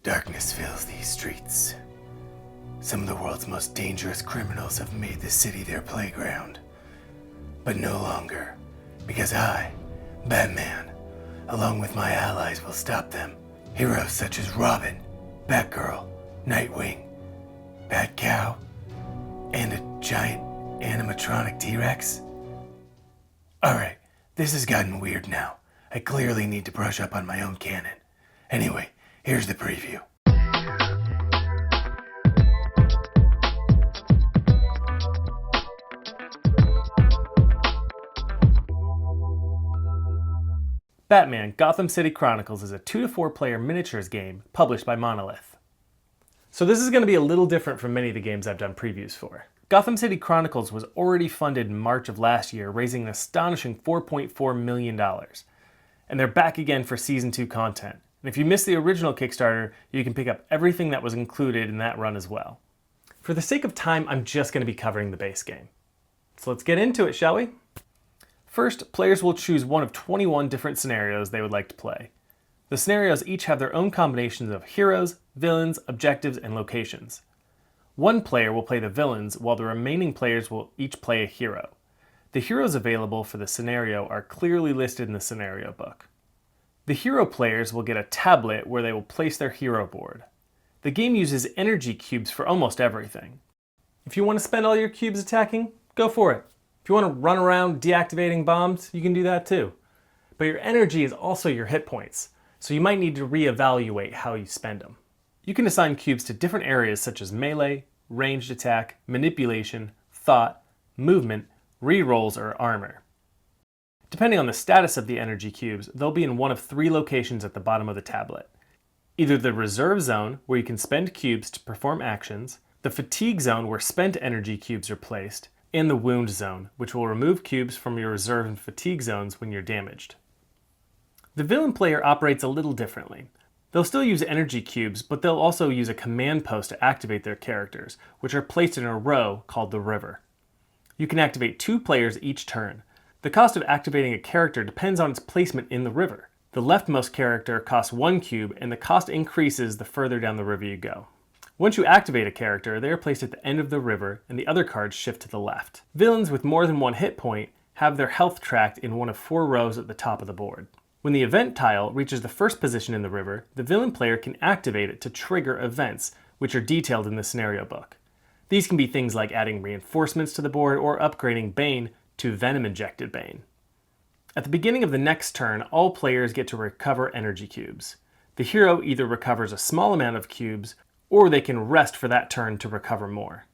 Darkness fills these streets. Some of the world's most dangerous criminals have made the city their playground. But no longer, because I, Batman, along with my allies, will stop them. Heroes such as Robin, Batgirl, Nightwing, Batcow, and a giant animatronic T-Rex. Alright, this has gotten weird now. I clearly need to brush up on my own canon. Anyway, here's the preview. Batman Gotham City Chronicles is a 2 to 4 player miniatures game published by Monolith. So this is going to be a little different from many of the games I've done previews for. Gotham City Chronicles was already funded in March of last year, raising an astonishing $4.4 million. And they're back again for Season 2 content. And if you missed the original Kickstarter, you can pick up everything that was included in that run as well. For the sake of time, I'm just going to be covering the base game. So let's get into it, shall we? First, players will choose one of 21 different scenarios they would like to play. The scenarios each have their own combinations of heroes, villains, objectives, and locations. One player will play the villains, while the remaining players will each play a hero. The heroes available for the scenario are clearly listed in the scenario book. The hero players will get a tablet where they will place their hero board. The game uses energy cubes for almost everything. If you want to spend all your cubes attacking, go for it. If you want to run around deactivating bombs, you can do that too. But your energy is also your hit points, so you might need to reevaluate how you spend them. You can assign cubes to different areas such as melee, ranged attack, manipulation, thought, movement, rerolls, or armor. Depending on the status of the energy cubes, they'll be in one of 3 locations at the bottom of the tablet. Either the reserve zone, where you can spend cubes to perform actions, the fatigue zone, where spent energy cubes are placed, and the wound zone, which will remove cubes from your reserve and fatigue zones when you're damaged. The villain player operates a little differently. They'll still use energy cubes, but they'll also use a command post to activate their characters, which are placed in a row called the river. You can activate 2 players each turn. The cost of activating a character depends on its placement in the river. The leftmost character costs 1 cube, and the cost increases the further down the river you go. Once you activate a character, they are placed at the end of the river, and the other cards shift to the left. Villains with more than 1 hit point have their health tracked in one of 4 rows at the top of the board. When the event tile reaches the first position in the river, the villain player can activate it to trigger events, which are detailed in the scenario book. These can be things like adding reinforcements to the board or upgrading Bane to Venom-injected Bane. At the beginning of the next turn, all players get to recover energy cubes. The hero either recovers a small amount of cubes, or they can rest for that turn to recover more.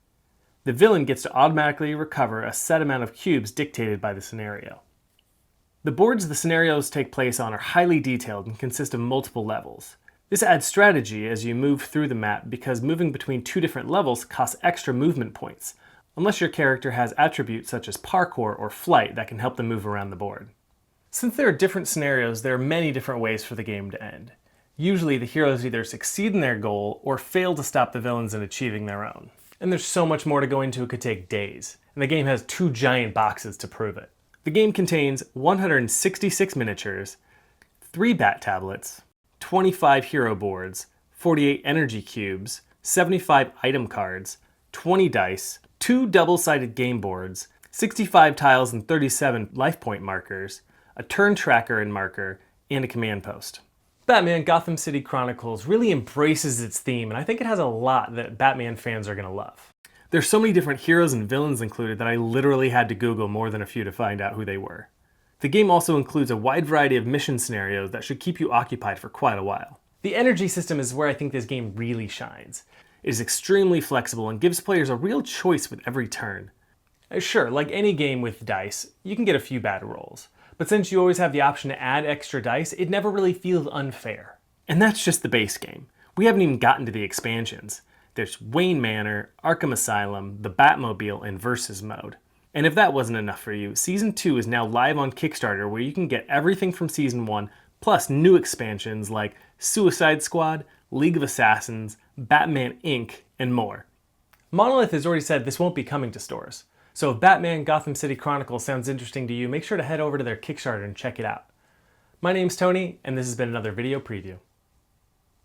The villain gets to automatically recover a set amount of cubes dictated by the scenario. The boards the scenarios take place on are highly detailed and consist of multiple levels. This adds strategy as you move through the map because moving between 2 different levels costs extra movement points, unless your character has attributes such as parkour or flight that can help them move around the board. Since there are different scenarios, there are many different ways for the game to end. Usually the heroes either succeed in their goal or fail to stop the villains in achieving their own. And there's so much more to go into, it could take days, and the game has 2 giant boxes to prove it. The game contains 166 miniatures, 3 bat tablets, 25 hero boards, 48 energy cubes, 75 item cards, 20 dice, 2 double-sided game boards, 65 tiles and 37 life point markers, a turn tracker and marker, and a command post. Batman Gotham City Chronicles really embraces its theme, and I think it has a lot that Batman fans are going to love. There's so many different heroes and villains included that I literally had to Google more than a few to find out who they were. The game also includes a wide variety of mission scenarios that should keep you occupied for quite a while. The energy system is where I think this game really shines. It is extremely flexible and gives players a real choice with every turn. Sure, like any game with dice, you can get a few bad rolls, but since you always have the option to add extra dice, it never really feels unfair. And that's just the base game. We haven't even gotten to the expansions. There's Wayne Manor, Arkham Asylum, the Batmobile, and Versus mode. And if that wasn't enough for you, Season 2 is now live on Kickstarter where you can get everything from Season 1, plus new expansions like Suicide Squad, League of Assassins, Batman Inc., and more. Monolith has already said this won't be coming to stores, so if Batman Gotham City Chronicles sounds interesting to you, make sure to head over to their Kickstarter and check it out. My name's Tony, and this has been another video preview.